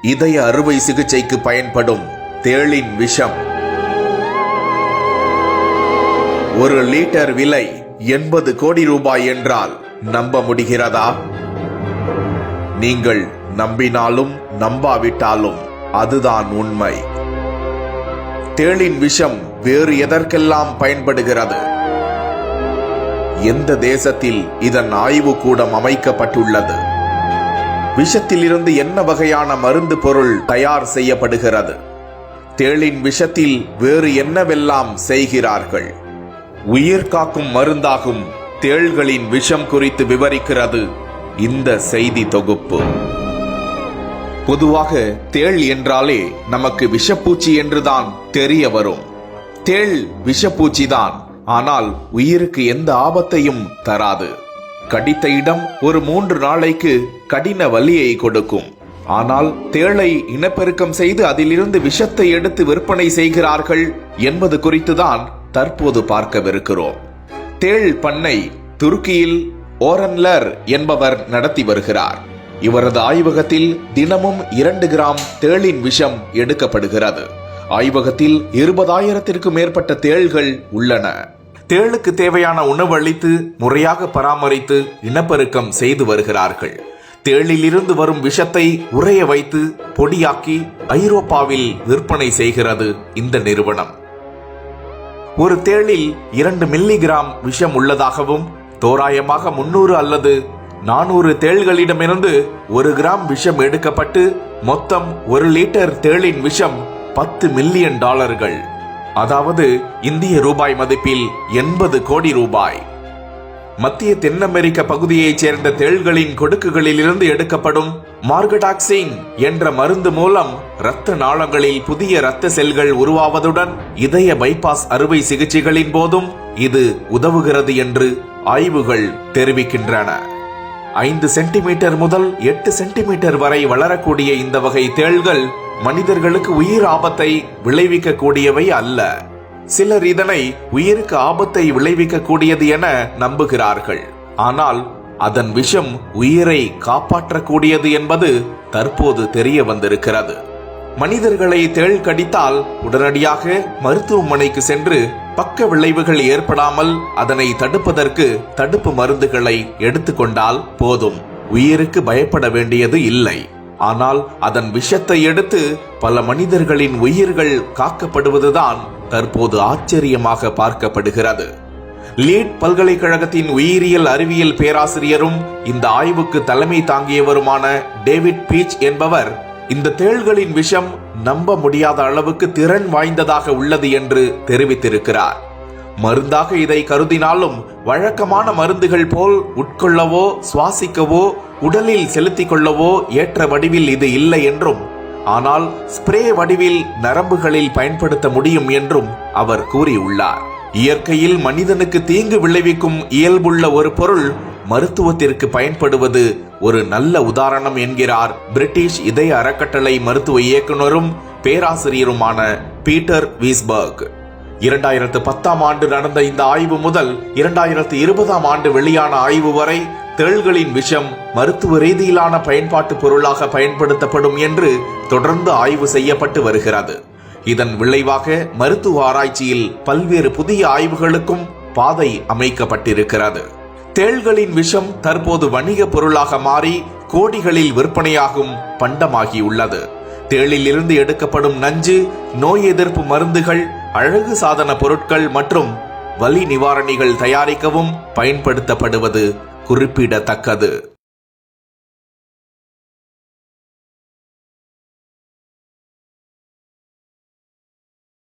இதய அறுவை சிகிச்சைக்கு பயன்படும் தேளின் விஷம். 1 லிட்டர் விலை 80 கோடி ரூபாய் என்றால் நம்ப முடிகிறதா? நீங்கள் நம்பினாலும் நம்பாவிட்டாலும் அதுதான் உண்மை. தேளின் விஷம் வேறு எதற்கெல்லாம் பயன்படுகிறது? எந்த தேசத்தில் இதன் ஆய்வு கூடம் அமைக்கப்பட்டுள்ளது? விஷத்திலிருந்து என்ன வகையான மருந்து பொருள் தயார் செய்யப்படுகிறது? தேளின் விஷத்தில் வேறு என்னவெல்லாம் செய்கிறார்கள்? உயிர் காக்கும் மருந்தாகும் தேள்களின் விஷம் குறித்து விவரிக்கிறது இந்த செய்தி தொகுப்பு. பொதுவாக தேள் என்றாலே நமக்கு விஷப்பூச்சி என்றுதான் தெரிய வரும். தேள் விஷப்பூச்சிதான், ஆனால் உயிருக்கு எந்த ஆபத்தையும் தராது. கடித்த இடம் ஒரு 3 நாளைக்கு கடின வலியை கொடுக்கும். ஆனால் தேளை இனப்பெருக்கம் செய்து அதிலிருந்து விஷத்தை எடுத்து விற்பனை செய்கிறார்கள் என்பது குறித்துதான் தற்போது பார்க்கவிருக்கிறோம். தேள் பண்ணை துருக்கியில் ஓரன்லர் என்பவர் நடத்தி வருகிறார். இவரது ஆய்வகத்தில் தினமும் 2 கிராம் தேளின் விஷம் எடுக்கப்படுகிறது. ஆய்வகத்தில் 20,000த்திற்கும் மேற்பட்ட தேள்கள் உள்ளன. தேளுக்கு தேவையான உணவு அளித்து முறையாக பராமரித்து இனப்பெருக்கம் செய்து வருகிறார்கள். தேளில் இருந்து வரும் விஷத்தை உறைய வைத்து பொடியாக்கி ஐரோப்பாவில் விற்பனை செய்கிறது இந்த நிறுவனம். ஒரு தேளில் 2 மில்லிகிராம் விஷம் உள்ளதாகவும், தோராயமாக 300 அல்லது 400 தேள்களிடமிருந்து 1 கிராம் விஷம் எடுக்கப்பட்டு மொத்தம் 1 லிட்டர் தேளின் விஷம் $10 மில்லியன், அதாவது இந்திய ரூபாய் மதிப்பில் 80 கோடி ரூபாய். மத்திய தென் அமெரிக்க பகுதியைச் சேர்ந்த தேள்களின் கொடுக்குகளில் இருந்து எடுக்கப்படும் மார்கடாக்சின் என்ற மருந்து மூலம் இரத்த நாளங்களில் புதிய இரத்த செல்கள் உருவாவதுடன் இதய பைபாஸ் அறுவை சிகிச்சைகளின் போதும் இது உதவுகிறது என்று ஆய்வுகள் தெரிவிக்கின்றன. 5 சென்டிமீட்டர் முதல் 8 சென்டிமீட்டர் வரை வளரக்கூடிய இந்த வகை தேள்கள் மனிதர்களுக்கு உயிர் ஆபத்தை விளைவிக்க கூடியவை அல்ல. சிலர் இதனை உயிருக்கு ஆபத்தை விளைவிக்க கூடியது என நம்புகிறார்கள். ஆனால் அதன் விஷம் உயிரை காப்பாற்றக்கூடியது என்பது தற்போது தெரிய வந்திருக்கிறது. மனிதர்களை தேள் கடித்தால் உடனடியாக மருத்துவமனைக்கு சென்று பக்க விளைவுகள் ஏற்படாமல் அதனை தடுப்பதற்கு தடுப்பு மருந்துகளை எடுத்துக்கொண்டால் போதும். உயிருக்கு பயப்பட வேண்டியது இல்லை. ஆனால் அதன் விஷத்தை எடுத்து பல மனிதர்களின் உயிர்கள் காக்கப்படுவதுதான் தற்போது ஆச்சரியமாக பார்க்கப்படுகிறது. லீட் பல்கலைக்கழகத்தின் உயிரியல் அறிவியல் பேராசிரியரும் இந்த ஆய்வுக்கு தலைமை தாங்கியவருமான டேவிட் பீச் என்பவர் இந்த தேள்களின் விஷம் நம்ப முடியாத அளவுக்கு திறன் வாய்ந்ததாக உள்ளது என்று தெரிவித்திருக்கிறார். மருந்தாக இதை கருதினாலும் வழக்கமான மருந்துகள் போல் உட்கொள்ளவோ சுவாசிக்கவோ உடலில் செலுத்திக் கொள்ளவோ ஏற்ற வடிவில் இது இல்லை என்றும், ஆனால் ஸ்ப்ரே வடிவில் நரம்புகளில் பயன்படுத்த முடியும் என்றும் அவர் கூறியுள்ளார். இயற்கையில் மனிதனுக்கு தீங்கு விளைவிக்கும் இயல்புள்ள ஒரு பொருள் மருத்துவத்திற்கு பயன்படுவது ஒரு நல்ல உதாரணம் என்கிறார் பிரிட்டிஷ் இதய அறக்கட்டளை மருத்துவ இயக்குனரும் பேராசிரியருமான பீட்டர் வீஸ்பர்க். 2010ஆம் ஆண்டு நடந்த இந்த ஆய்வு முதல் 2020ஆம் ஆண்டு வெளியான ஆய்வு வரை தேள்களின் விஷம் மருத்துவ ரீதியிலான பயன்பாட்டு பொருளாக பயன்படுத்தப்படும் என்று தொடர்ந்து ஆய்வு செய்யப்பட்டு வருகிறது. இதன் விளைவாக மருத்துவ ஆராய்ச்சியில் பல்வேறு புதிய ஆய்வுகளுக்கும் பாதை அமைக்கப்பட்டிருக்கிறது. தேள்களின் விஷம் தற்போது வணிக பொருளாக மாறி கோடிகளில் விற்பனையாகும் பண்டமாகியுள்ளது. தேளில் இருந்து எடுக்கப்படும் நஞ்சு, நோய் எதிர்ப்பு மருந்துகள், அழகு சாதன பொருட்கள் மற்றும் வலி நிவாரணிகள் தயாரிக்கவும் பயன்படுத்தப்படுவது குறிப்பிடத்தக்கது.